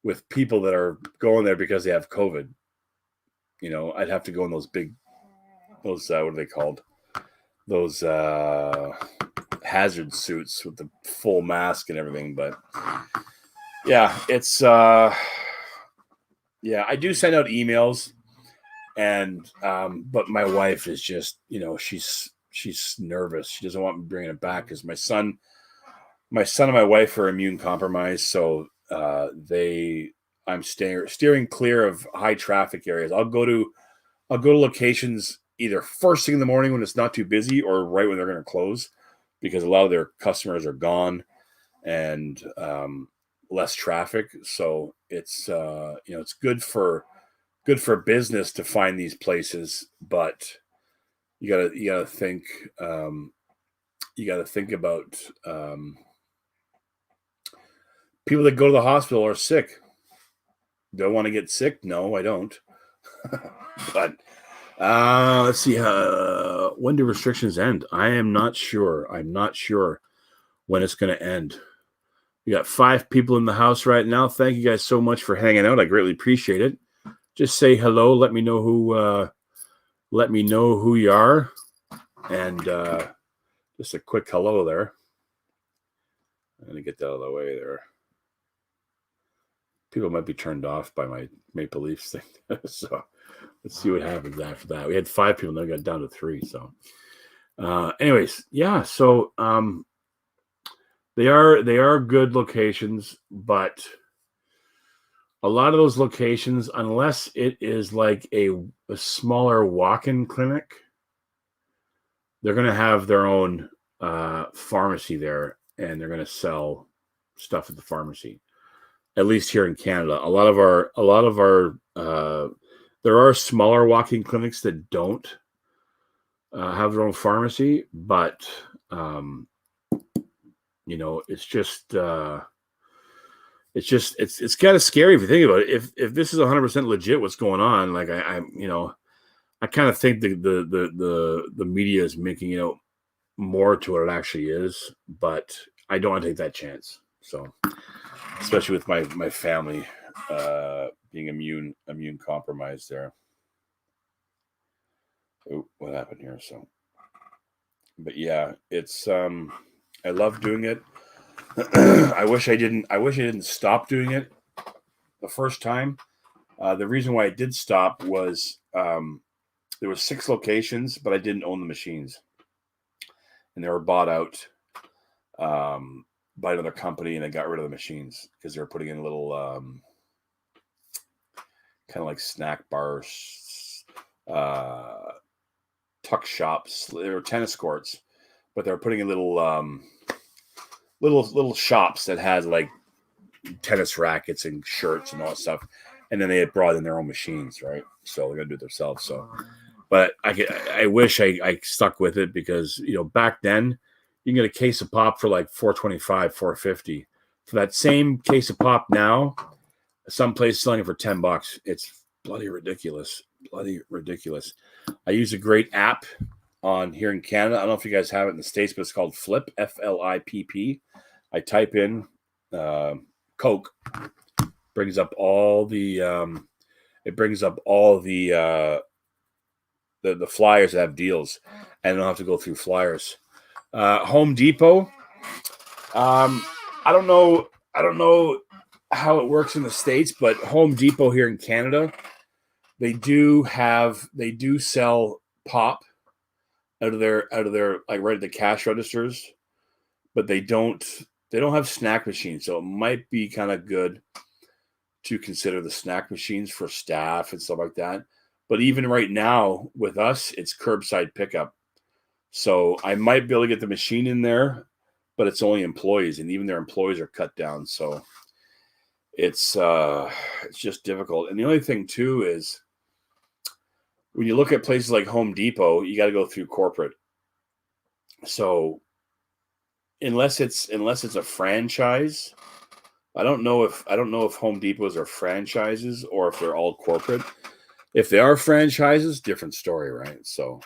Speaker 2: with people that are going there because they have COVID. You know, I'd have to go in those what are they called? Those hazard suits with the full mask and everything. But yeah, it's I do send out emails, and but my wife is just, you know, she's nervous. She doesn't want me bringing it back because my son and my wife are immune compromised, so I'm steering clear of high traffic areas. I'll go to locations either first thing in the morning when it's not too busy or right when they're going to close, because a lot of their customers are gone and less traffic. So it's it's good for business to find these places, but you gotta think about people that go to the hospital are sick. Do I want to get sick? No, I don't. But let's see. When do restrictions end? I am not sure. I'm not sure when it's going to end. We got 5 people in the house right now. Thank you guys so much for hanging out. I greatly appreciate it. Just say hello. Let me know who you are, and just a quick hello there. I'm gonna get that out of the way there. People might be turned off by my Maple Leafs thing. So let's see what happens after that. We had 5 people, then got down to 3. So anyways, yeah. So they are good locations, but a lot of those locations, unless it is like a smaller walk-in clinic, they're going to have their own pharmacy there, and they're going to sell stuff at the pharmacy. At least here in Canada, a lot of our there are smaller walk-in clinics that don't have their own pharmacy, but you know, it's kind of scary if you think about it. If this is 100% legit, what's going on? Like I kind of think the media is making more to what it actually is, but I don't want to take that chance. So, especially with my family being immune compromised there. Oh, what happened here? So, but yeah, it's I love doing it. I wish I didn't stop doing it the first time. The reason why I did stop was there were 6 locations, but I didn't own the machines, and they were bought out by another company, and they got rid of the machines because they were putting in little kind of like snack bars, tuck shops. They were tennis courts, but they were putting in little shops that had like tennis rackets and shirts and all that stuff, and then they had brought in their own machines, right? So they're gonna do it themselves. So, but I wish I stuck with it, because back then you can get a case of pop for like $4.25, $4.50. For that same case of pop now, some place selling it for $10. It's bloody ridiculous. I use a great app on here in Canada. I don't know if you guys have it in the States, but it's called Flip, F-L-I-P-P. I type in Coke, brings up all the the flyers that have deals, and I don't have to go through flyers. Home Depot. I don't know how it works in the States, but Home Depot here in Canada, they do sell pop out of their like right at the cash registers, but they don't have snack machines. So it might be kind of good to consider the snack machines for staff and stuff like that. But even right now with us, it's curbside pickup. So I might be able to get the machine in there, but it's only employees, and even their employees are cut down. So it's just difficult. And the only thing too is, when you look at places like Home Depot, you got to go through corporate. So unless it's a franchise, I don't know if Home Depots are franchises or if they're all corporate. If they are franchises, different story, right? So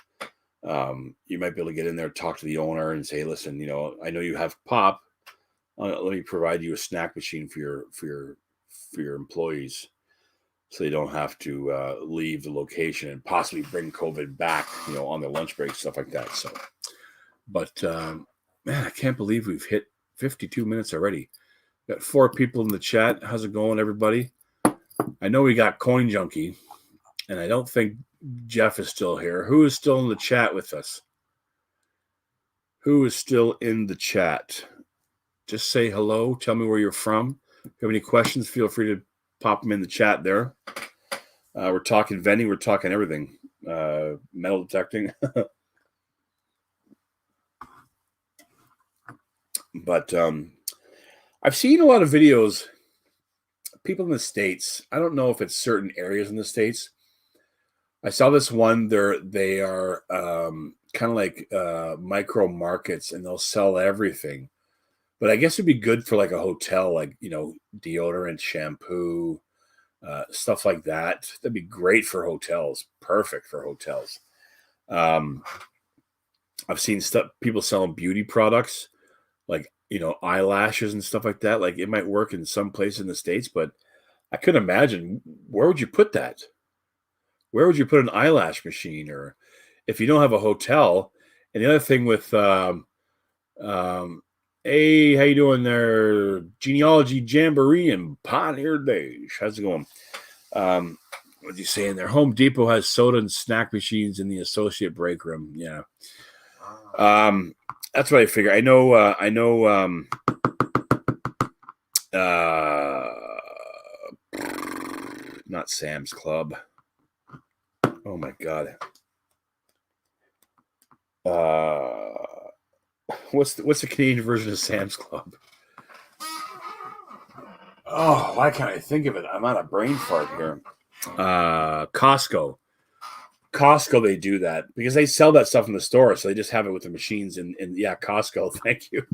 Speaker 2: You might be able to get in there, talk to the owner, and say, "Listen, I know you have pop. Let me provide you a snack machine for your employees, so they don't have to leave the location and possibly bring COVID back, on their lunch break, stuff like that." So, but man, I can't believe we've hit 52 minutes already. Got 4 people in the chat. How's it going, everybody? I know we got Coin Junkie, and I don't think Jeff is still here. Who is still in the chat with us? Who is still in the chat? Just say hello. Tell me where you're from. If you have any questions, feel free to pop them in the chat there. We're talking vending. We're talking everything. Metal detecting. But I've seen a lot of videos. People in the States. I don't know if it's certain areas in the States. I saw this one. They are kind of like micro markets, and they'll sell everything. But I guess it'd be good for like a hotel, like deodorant, shampoo, stuff like that. That'd be great for hotels. Perfect for hotels. I've seen people selling beauty products, like eyelashes and stuff like that. Like it might work in some place in the States, but I couldn't imagine, where would you put that? Where would you put an eyelash machine? Or if you don't have a hotel? And the other thing with hey, how you doing there? Genealogy Jamboree and Pioneer Days. How's it going? What's he saying there? Home Depot has soda and snack machines in the associate break room. Yeah. That's what I figure. I know not Sam's Club. Oh my God. What's the Canadian version of Sam's Club? Oh, why can't I think of it? I'm on a brain fart here. Costco, they do that because they sell that stuff in the store, so they just have it with the machines. And yeah, Costco. Thank you,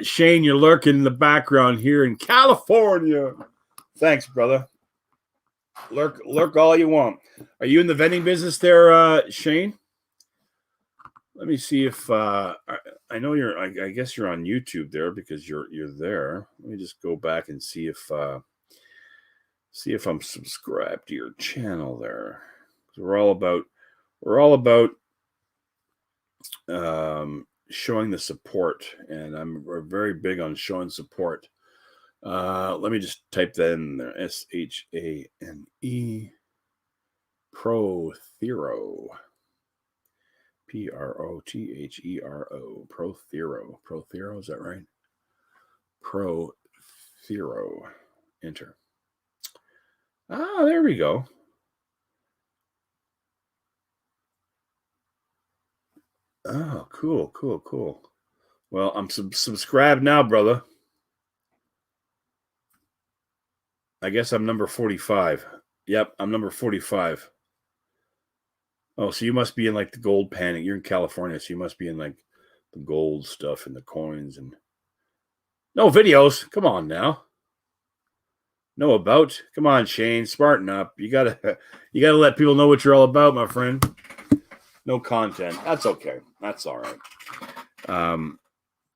Speaker 2: Shane. You're lurking in the background here in California. Thanks, brother. Lurk all you want. Are you in the vending business there, Shane? Let me see if I know you're. I guess you're on YouTube there because you're there. Let me just go back and see if I'm subscribed to your channel there. We're all about showing the support, and we're very big on showing support. Let me just type that in there. SHANE Prothero. PROTHERO. Prothero, is that right? Prothero. Enter. There we go. Oh, cool. Well, I'm subscribed now, brother. I guess I'm number 45. Yep, I'm number 45. Oh, so you must be in like the gold panic. You're in California, so you must be in like the gold stuff and the coins and no videos. Come on now. No about. Come on, Shane. Smarten up. You gotta let people know what you're all about, my friend. No content. That's okay. That's all right.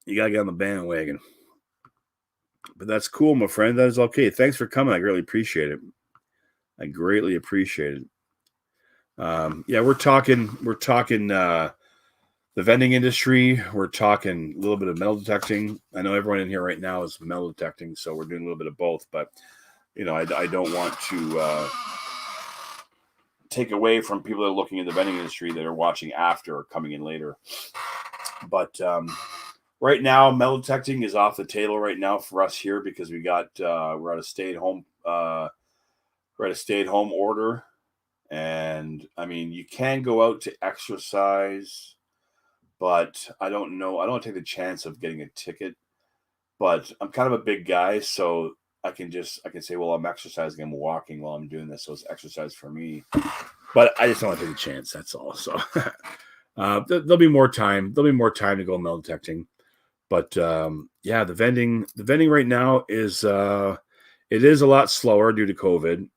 Speaker 2: You gotta get on the bandwagon. But that's cool, my friend. That is okay. Thanks for coming. I greatly appreciate it. Yeah, we're talking the vending industry. We're talking a little bit of metal detecting. I know everyone in here right now is metal detecting, so we're doing a little bit of both. But I don't want to take away from people that are looking in the vending industry that are watching after or coming in later. But right now, metal detecting is off the table right now for us here because we're at a stay-at-home order. And I mean, you can go out to exercise, but I don't know. I don't take the chance of getting a ticket, but I'm kind of a big guy, so I can say, well, I'm exercising, I'm walking while I'm doing this, so it's exercise for me. But I just don't want to take a chance. That's all. So there'll be more time. There'll be more time to go metal detecting. But yeah, the vending right now is it is a lot slower due to COVID.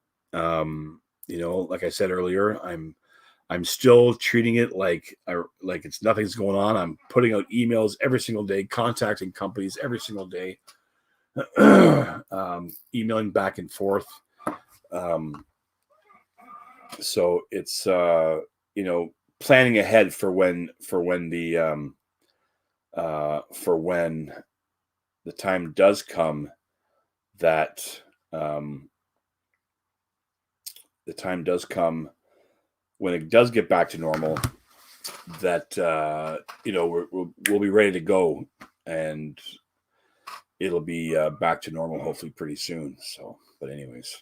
Speaker 2: Like I said earlier, I'm I'm still treating it like it's nothing's going on. I'm putting out emails every single day, contacting companies every single day, emailing back and forth. So it's planning ahead for when the time does come that when it does get back to normal, that we'll be ready to go, and it'll be back to normal hopefully pretty soon. So, but anyways,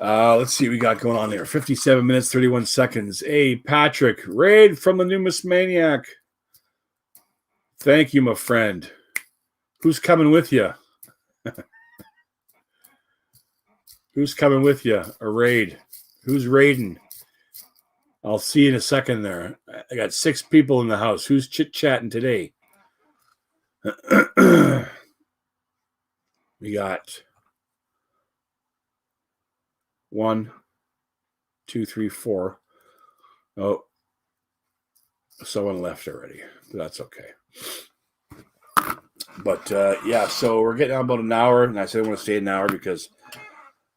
Speaker 2: let's see what we got going on there. 57 minutes 31 seconds. Hey, Patrick, raid from the Numus Maniac. Thank you, my friend. Who's coming with you? Who's coming with you? A raid. Who's raiding? I'll see you in a second there. I got 6 people in the house. Who's chit-chatting today? We got 1, 2, 3, 4. Oh, someone left already. But that's okay. But so we're getting on about an hour, and I said I want to stay an hour because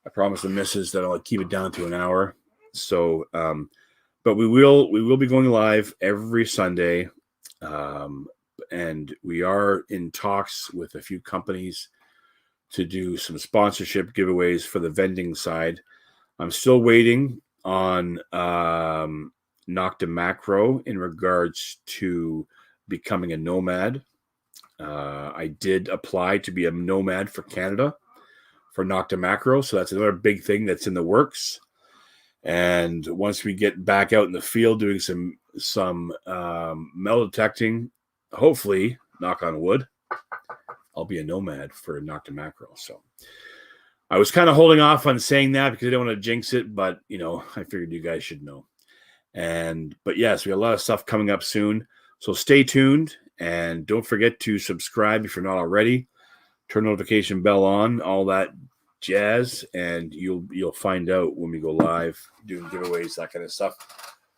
Speaker 2: I promised the missus that I'll keep it down to an hour. So, but we will be going live every Sunday, and we are in talks with a few companies to do some sponsorship giveaways for the vending side. I'm still waiting on Nocta Macro in regards to becoming a nomad. I did apply to be a nomad for Canada for Nocta Macro, so that's another big thing that's in the works. And once we get back out in the field doing some metal detecting, hopefully, knock on wood, I'll be a nomad for Nocta Macro. So I was kind of holding off on saying that because I don't want to jinx it, but I figured you guys should know. But yes, we got a lot of stuff coming up soon. So stay tuned, and don't forget to subscribe if you're not already. Turn notification bell on, all that jazz, and you'll find out when we go live, doing giveaways, that kind of stuff.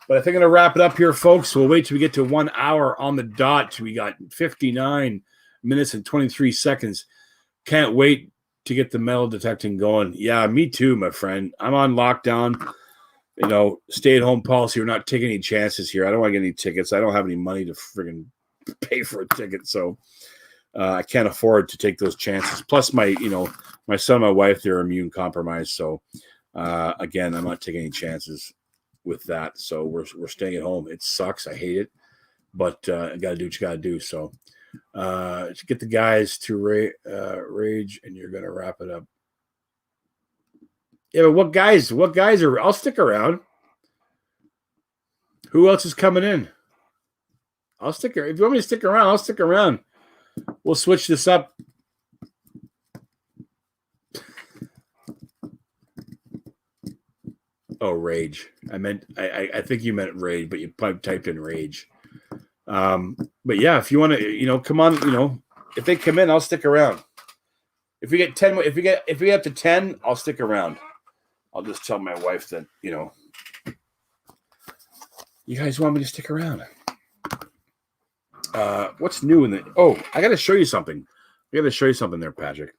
Speaker 2: But I think I'm going to wrap it up here, folks. We'll wait till we get to 1 hour on the dot. We got 59 minutes and 23 seconds. Can't wait to get the metal detecting going. Yeah, me too, my friend. I'm on lockdown. Stay-at-home policy. We're not taking any chances here. I don't want to get any tickets. I don't have any money to friggin' pay for a ticket, so I can't afford to take those chances. Plus, my son and my wife, they're immune compromised. So, again, I'm not taking any chances with that. So we're staying at home. It sucks. I hate it, but I got to do what you got to do. So, get the guys to rage, and you're gonna wrap it up. Yeah, but what guys are? I'll stick around. Who else is coming in? I'll stick around. If you want me to stick around, I'll stick around. We'll switch this up. Oh, rage. I think you meant raid, but you probably typed in rage. But yeah, if you want to, come on, if they come in, I'll stick around. If we get 10, if we get up to 10, I'll stick around. I'll just tell my wife that, you guys want me to stick around. What's new in the? Oh, I got to show you something. There, Patrick.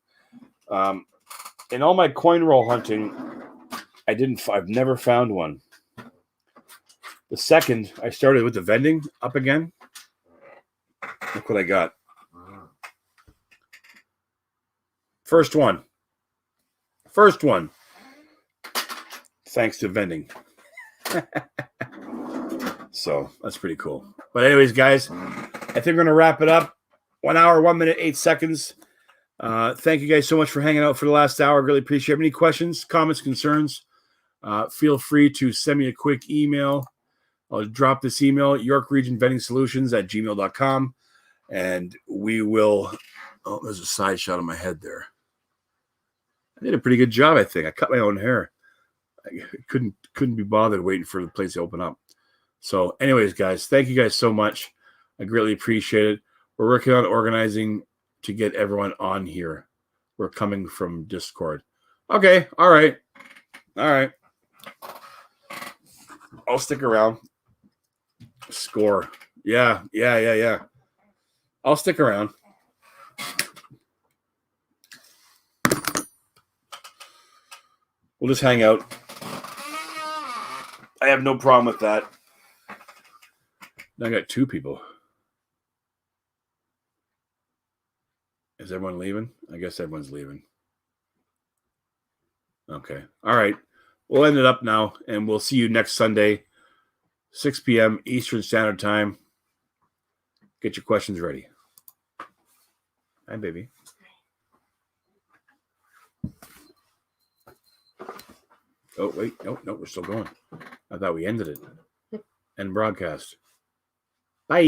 Speaker 2: In all my coin roll hunting, I've never found one. The second I started with the vending up again, look what I got. First one. Thanks to vending. So that's pretty cool. But anyways, guys, I think we're going to wrap it up. 1 hour, 1 minute, 8 seconds. Thank you guys so much for hanging out for the last hour. Really appreciate it. Any questions, comments, concerns? Feel free to send me a quick email. I'll drop this email, YorkRegionVendingSolutions@gmail.com. And we will... Oh, there's a side shot of my head there. I did a pretty good job, I think. I cut my own hair. I couldn't be bothered waiting for the place to open up. So anyways, guys, thank you guys so much. I greatly appreciate it. We're working on organizing to get everyone on here. We're coming from Discord. Okay. All right. I'll stick around. Score. Yeah. I'll stick around. We'll just hang out. I have no problem with that. I got 2 people. Is everyone leaving? I guess everyone's leaving. Okay. All right. We'll end it up now, and we'll see you next Sunday, 6 p.m. Eastern Standard Time. Get your questions ready. Hi, baby. Oh, wait. No, we're still going. I thought we ended it. End broadcast. Bye.